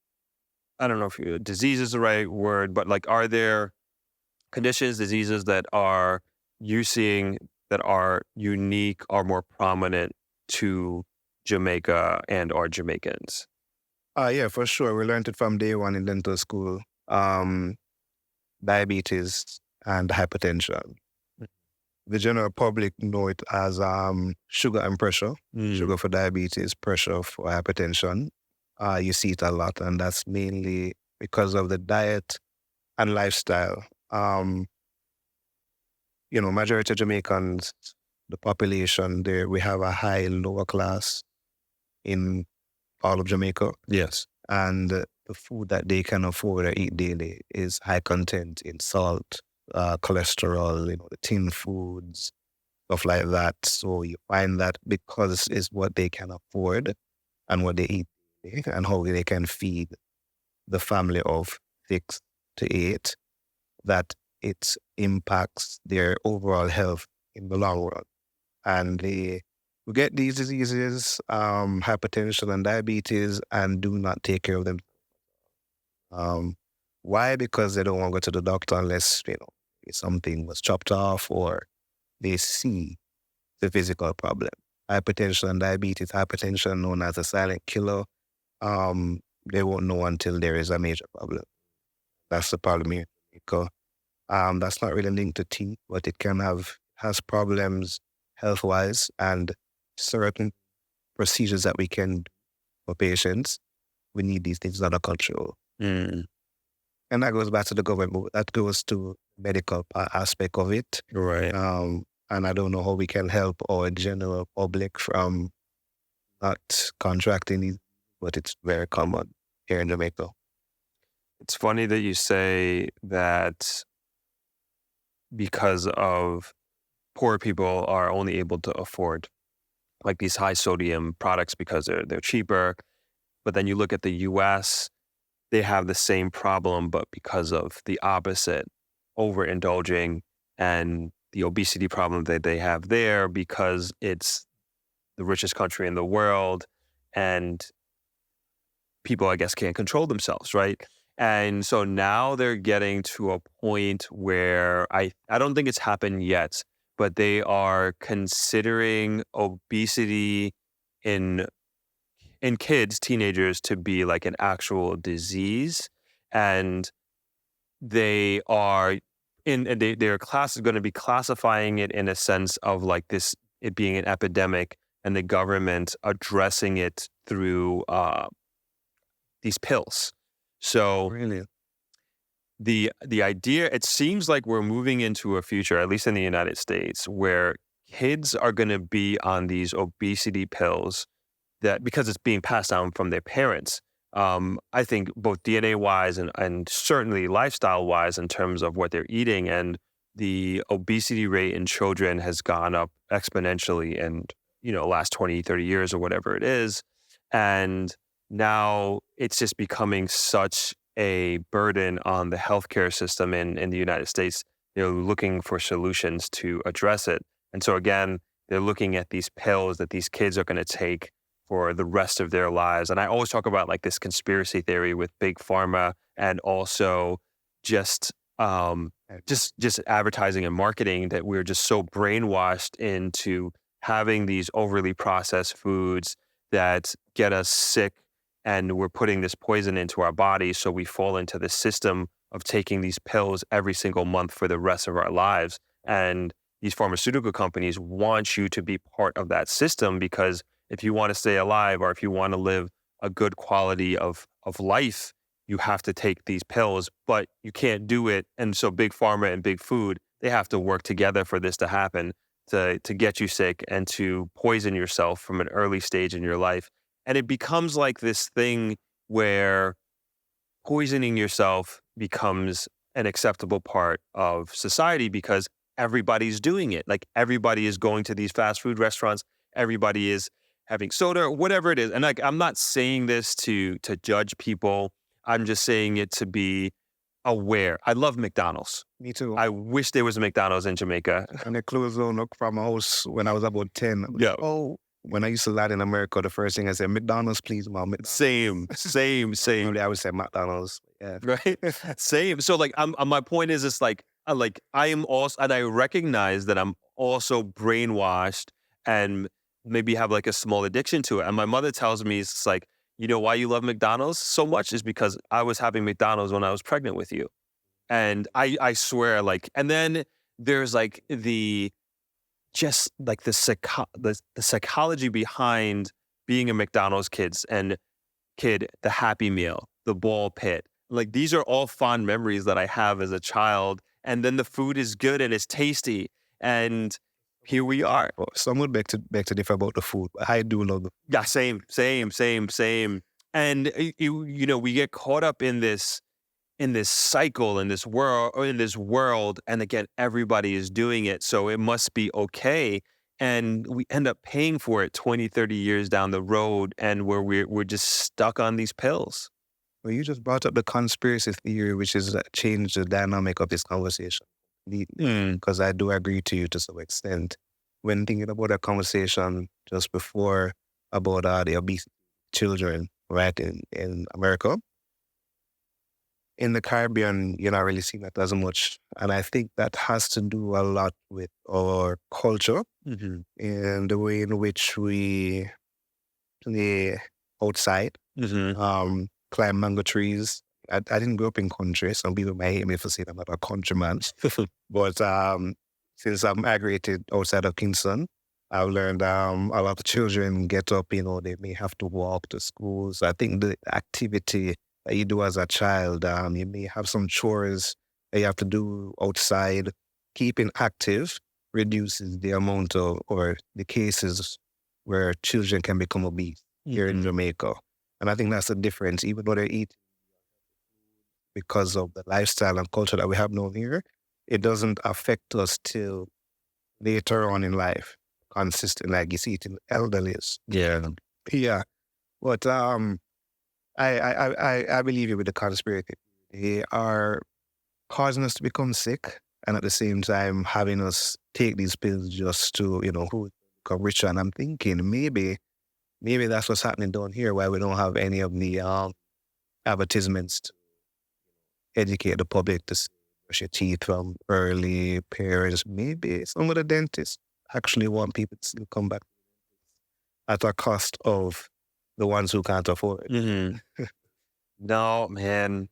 I don't know if disease is the right word, but like, are there conditions, diseases that are you seeing that are unique or more prominent to Jamaica and or Jamaicans?
Yeah, for sure. We learned it from day one in dental school. Diabetes and hypertension. The general public know it as sugar and pressure. Sugar for diabetes, pressure for hypertension. You see it a lot, and that's mainly because of the diet and lifestyle. Majority of Jamaicans, the population there, we have a high lower class in all of Jamaica.
Yes.
And the food that they can afford or eat daily is high content in salt, cholesterol, the tin foods, stuff like that. So you find that because it's what they can afford and what they eat daily and how they can feed the family of 6 to 8, that it impacts their overall health in the long run. And we get these diseases, hypertension and diabetes, and do not take care of them. Why? Because they don't want to go to the doctor unless, something was chopped off or they see the physical problem. Hypertension and diabetes, hypertension known as a silent killer, they won't know until there is a major problem. That's the problem here. That's not really linked to teeth, but it has problems health-wise, and certain procedures that we can do for patients, we need these things under control. And that goes back to the government. That goes to medical aspect of it.
Right.
And I don't know how we can help our general public from not contracting these, but it's very common here in Jamaica.
It's funny that you say that because of poor people are only able to afford like these high sodium products because they're cheaper. But then you look at the US, they have the same problem, but because of the opposite, overindulging and the obesity problem that they have there because it's the richest country in the world and people, I guess, can't control themselves, right? And so now they're getting to a point where I don't think it's happened yet, but they are considering obesity in kids, teenagers, to be like an actual disease. And they are their class is going to be classifying it in a sense of like this, it being an epidemic and the government addressing it through these pills. So
Really?
the idea, it seems like we're moving into a future, at least in the United States, where kids are going to be on these obesity pills that because it's being passed down from their parents. I think both DNA-wise and certainly lifestyle-wise in terms of what they're eating, and the obesity rate in children has gone up exponentially in, last 20, 30 years or whatever it is. And now it's just becoming such a burden on the healthcare system in the United States. They're looking for solutions to address it. And so again, they're looking at these pills that these kids are going to take for the rest of their lives. And I always talk about like this conspiracy theory with big pharma and also just advertising and marketing, that we're just so brainwashed into having these overly processed foods that get us sick, and we're putting this poison into our bodies. So we fall into the system of taking these pills every single month for the rest of our lives. And these pharmaceutical companies want you to be part of that system, because if you want to stay alive or if you want to live a good quality of life, you have to take these pills, but you can't do it. And so big pharma and big food, they have to work together for this to happen, to get you sick and to poison yourself from an early stage in your life. And it becomes like this thing where poisoning yourself becomes an acceptable part of society because everybody's doing it. Like everybody is going to these fast food restaurants. Everybody is having soda or whatever it is. And like, I'm not saying this to judge people. I'm just saying it to be aware. I love McDonald's.
Me too.
I wish there was a McDonald's in Jamaica.
And they closed down from my house when I was about 10.
Yeah.
Oh, when I used to land in America, the first thing I said, McDonald's, please, Mom. McDonald's.
Same.
Normally I would say McDonald's. Yeah.
Right? Same. So like, my point is, it's like I am also, and I recognize that I'm also brainwashed and maybe have like a small addiction to it. And my mother tells me, it's like, you know why you love McDonald's so much is because I was having McDonald's when I was pregnant with you. And I swear, like, and then there's like the psychology behind being a McDonald's kid, the Happy Meal, the ball pit. Like these are all fond memories that I have as a child. And then the food is good and it's tasty. And here we are.
Well, some would beg to differ about the food, but I do love the food.
Yeah, same. And you know, we get caught up in this cycle, in this world, and again, everybody is doing it, so it must be okay. And we end up paying for it 20, 30 years down the road, and where we're just stuck on these pills.
Well, you just brought up the conspiracy theory, which has changed the dynamic of this conversation. Because I do agree to you to some extent. When thinking about a conversation just before about the obese children, right, in America, in the Caribbean, you're not really seeing that as much. And I think that has to do a lot with our culture and the way in which we play outside, climb mango trees. I didn't grow up in country. Some people might hate me for saying I'm not a countryman. But since I'm migrated outside of Kingston, I've learned a lot of children get up, you know, they may have to walk to school. So I think the activity that you do as a child, you may have some chores that you have to do outside. Keeping active reduces the amount of, or the cases where children can become obese here in Jamaica. And I think that's the difference. Even though they're eating because of the lifestyle and culture that we have known here, it doesn't affect us till later on in life, consistent, like you see it in elderlies.
Yeah.
Yeah. But I believe you with the conspiracy. They are causing us to become sick and at the same time having us take these pills just to, you know, become richer. And I'm thinking maybe that's what's happening down here, why we don't have any of the advertisements to educate the public to brush your teeth from early. Parents, maybe some of the dentists actually want people to come back at a cost of the ones who can't afford it.
No, man.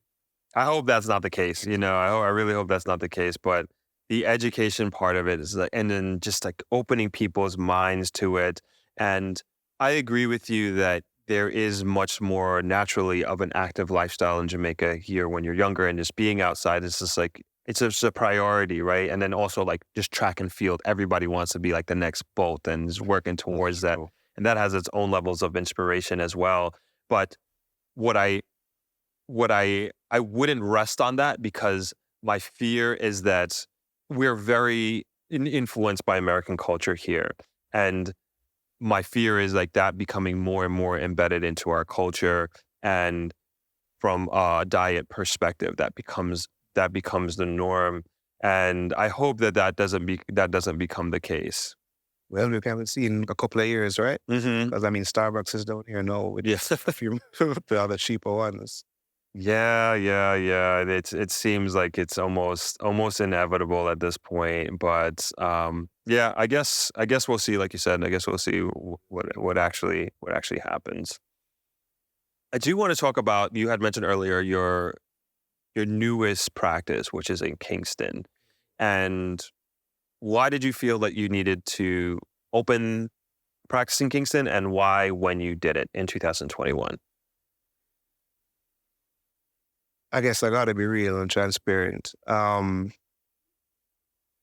I hope that's not the case. You know, I really hope that's not the case. But the education part of it is like, and then just like opening people's minds to it. And I agree with you that there is much more naturally of an active lifestyle in Jamaica here when you're younger, and just being outside is just like, it's just a priority, right? And then also like just track and field. Everybody wants to be like the next Bolt and is working towards that. And that has its own levels of inspiration as well. But what I wouldn't rest on that, because my fear is that we're very influenced by American culture here. And my fear is like that becoming more and more embedded into our culture. And from a diet perspective, that becomes the norm. And I hope that doesn't become the case.
Well, we haven't seen a couple of years, right? Because I mean, Starbucks is down here now with a few the other cheaper ones.
Yeah. It seems like it's almost inevitable at this point. But yeah, I guess we'll see. Like you said, I guess we'll see what actually happens. I do want to talk about, you had mentioned earlier your newest practice, which is in Kingston, and why did you feel that you needed to open practice in Kingston, and why when you did it in 2021?
I guess I got to be real and transparent. Owning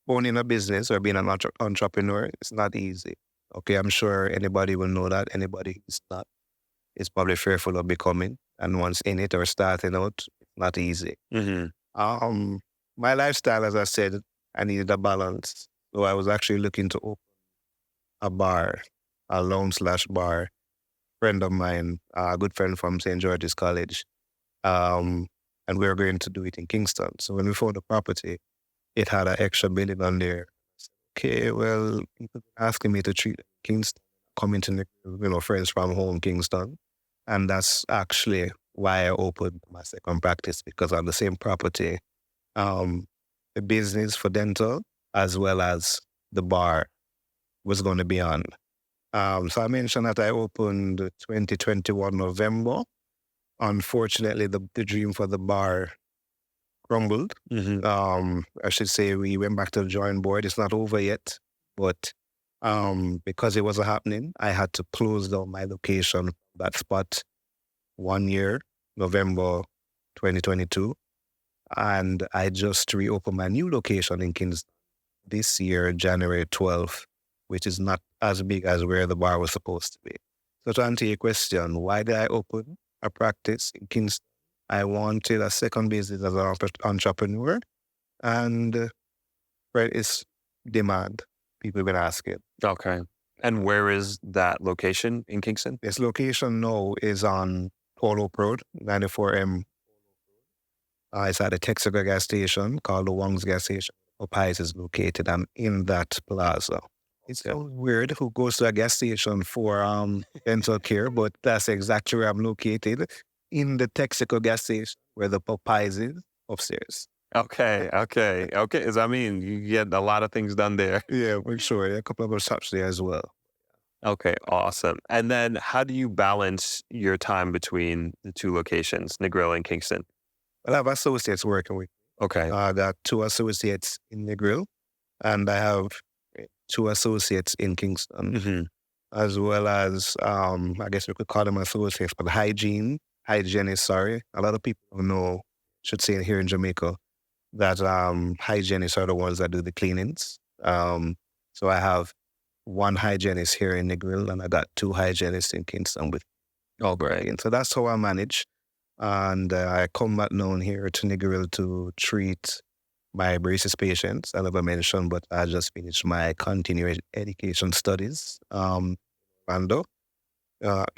a business or being an entrepreneur, it's not easy. Okay, I'm sure anybody will know that. Anybody who's not is probably fearful of becoming. And once in it or starting out, not easy. My lifestyle, as I said, I needed a balance. So I was actually looking to open a bar, a lounge/bar. Friend of mine, a good friend from St. George's College, and we were going to do it in Kingston. So when we found the property, it had an extra building on there. Okay, well, people asking me to treat Kingston, coming to, friends from home, Kingston. And that's actually why I opened my second practice, because on the same property, the business for dental as well as the bar was going to be on. So I mentioned that I opened 2021 November. Unfortunately, the dream for the bar crumbled. I should say we went back to the drawing board. It's not over yet, but because it wasn't happening, I had to close down my location, that spot, 1 year, November 2022. And I just reopened my new location in Kingston this year, January 12th, which is not as big as where the bar was supposed to be. So to answer your question, why did I open a practice in Kingston? I wanted a second business as an entrepreneur, and where is demand? People have been asking.
Okay. And where is that location in Kingston?
This location now is on Polo Road, 94M. It's at a Texaco gas station called the Wong's gas station. Popeyes is located. I'm in that plaza. It's so weird who goes to a gas station for dental care, but that's exactly where I'm located, in the Texaco gas station where the Popeyes is upstairs.
Okay. Because you get a lot of things done there.
Yeah, for sure. A couple of other shops there as well.
Okay, awesome. And then how do you balance your time between the two locations, Negril and Kingston?
Well, I have associates working with me.
Okay.
I got 2 associates in Negril, and I have 2 associates in Kingston, as well as, I guess we could call them associates, but hygienists, sorry. A lot of people don't know, should say here in Jamaica, that hygienists are the ones that do the cleanings. So I have 1 hygienist here in Negril, and I got 2 hygienists in Kingston with.
Oh, great.
And so that's how I manage. And I come back down here to Negril to treat my braces patients. I never mentioned, but I just finished my continuing education studies. Rando,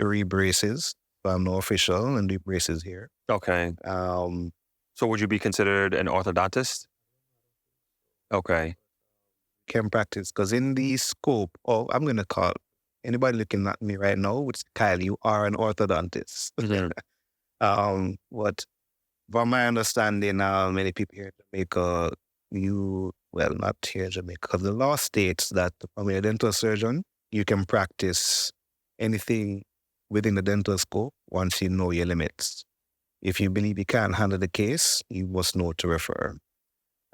re-braces. So I'm now official and do braces here.
Okay. So would you be considered an orthodontist? Okay.
Can practice, because in the scope, I'm going to call anybody looking at me right now, which Kyle, you are an orthodontist. But from my understanding, many people here in Jamaica, not here in Jamaica, because the law states that from a dental surgeon, you can practice anything within the dental scope once you know your limits. If you believe you can't handle the case, you must know to refer.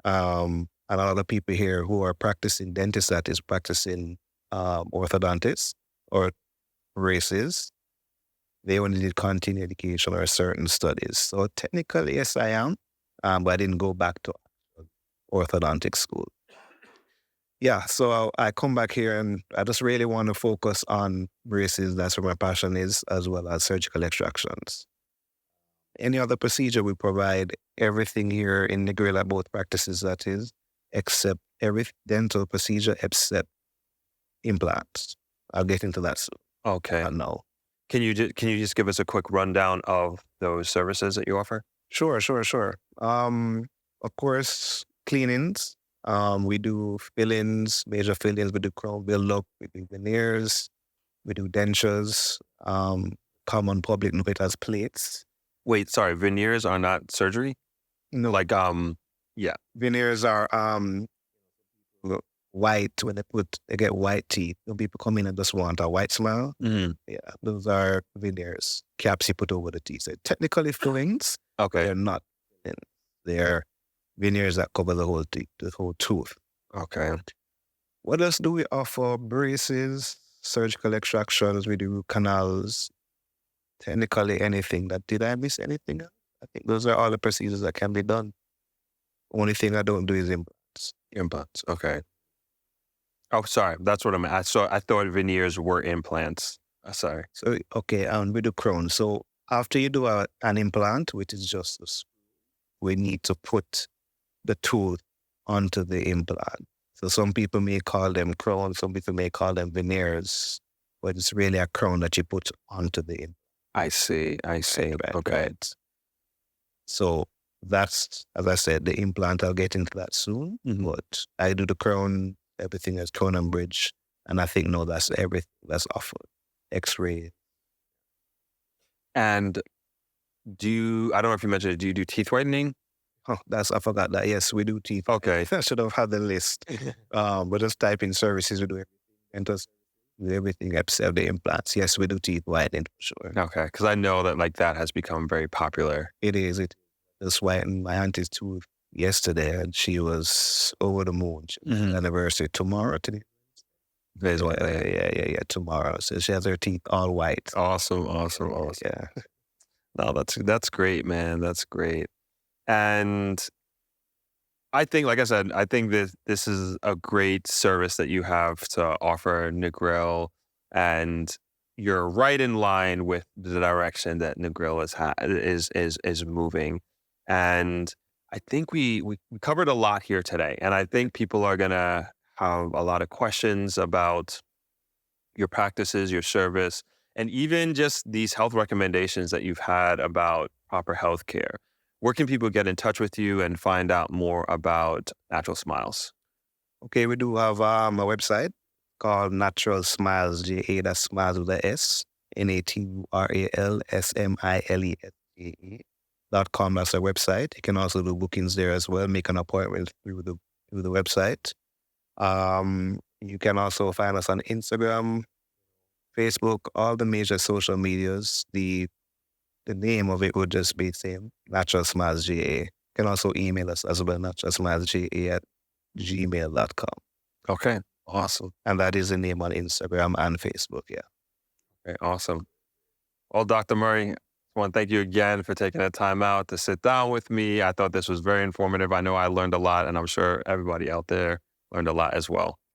And a lot of people here who are practicing dentists, that is practicing orthodontists or braces, they only did continuing education or certain studies. So technically, yes, I am, but I didn't go back to orthodontic school. Yeah, so I come back here and I just really want to focus on braces. That's where my passion is, as well as surgical extractions. Any other procedure, we provide everything here in Negril at both practices, that is, except every dental procedure except implants. I'll get into that soon.
Okay.
No.
Can you just give us a quick rundown of those services that you offer?
Sure. Of course, cleanings. We do fillings, major fillings. We do crown build-up. We do veneers. We do dentures. Common public know it as plates.
Wait, sorry. Veneers are not surgery?
No. Veneers are white. When they get white teeth, when people come in and just want a white smile. Yeah, those are veneers. Caps you put over the teeth. So technically fillings.
Okay.
They're not. They're veneers that cover the whole teeth, the whole tooth.
Okay.
What else do we offer? Braces, surgical extractions. We do canals. Technically anything. Did I miss anything? I think those are all the procedures that can be done. Only thing I don't do is implants.
Okay. Oh, sorry. That's what I meant. I thought veneers were implants. Sorry.
So, okay, we do crown. So after you do an implant, which is just we need to put the tooth onto the implant. So some people may call them crowns, some people may call them veneers, but it's really a crown that you put onto the implant.
I see. Okay.
Right. So that's, as I said, the implant, I'll get into that soon, but I do the crown, everything is crown and bridge, and I think, no, that's everything that's offered. X-ray.
And I don't know if you mentioned it, do you do teeth whitening?
Oh, I forgot that. Yes, we do teeth.
Okay.
I should have had the list. But just type in services, we do everything. And just do everything except the implants. Yes, we do teeth whitening for sure.
Okay. Because I know that like that has become very popular.
It is. It just whitened my auntie's tooth yesterday, and she was over the moon. Anniversary tomorrow. Today. Yeah, tomorrow. So she has her teeth all white.
Awesome.
Yeah.
No, that's great, man. That's great. And I think, like I said, I think this is a great service that you have to offer Negril, and you're right in line with the direction that Negril is moving. And I think we covered a lot here today, and I think people are gonna have a lot of questions about your practices, your service, and even just these health recommendations that you've had about proper health care. Where can people get in touch with you and find out more about Natural Smiles?
Okay, we do have a website called Natural Smiles, JA, that's smiles with a S, NATURALSMILESJA.com. That's our website. You can also do bookings there as well, make an appointment through the website. You can also find us on Instagram, Facebook, all the major social medias. The name of it would just be the same, Natural Smiles GA. You can also email us as well, naturalsmilesga@gmail.com.
Okay, awesome.
And that is the name on Instagram and Facebook, yeah.
Okay, awesome. Well, Dr. Murray, I want to thank you again for taking the time out to sit down with me. I thought this was very informative. I know I learned a lot, and I'm sure everybody out there learned a lot as well.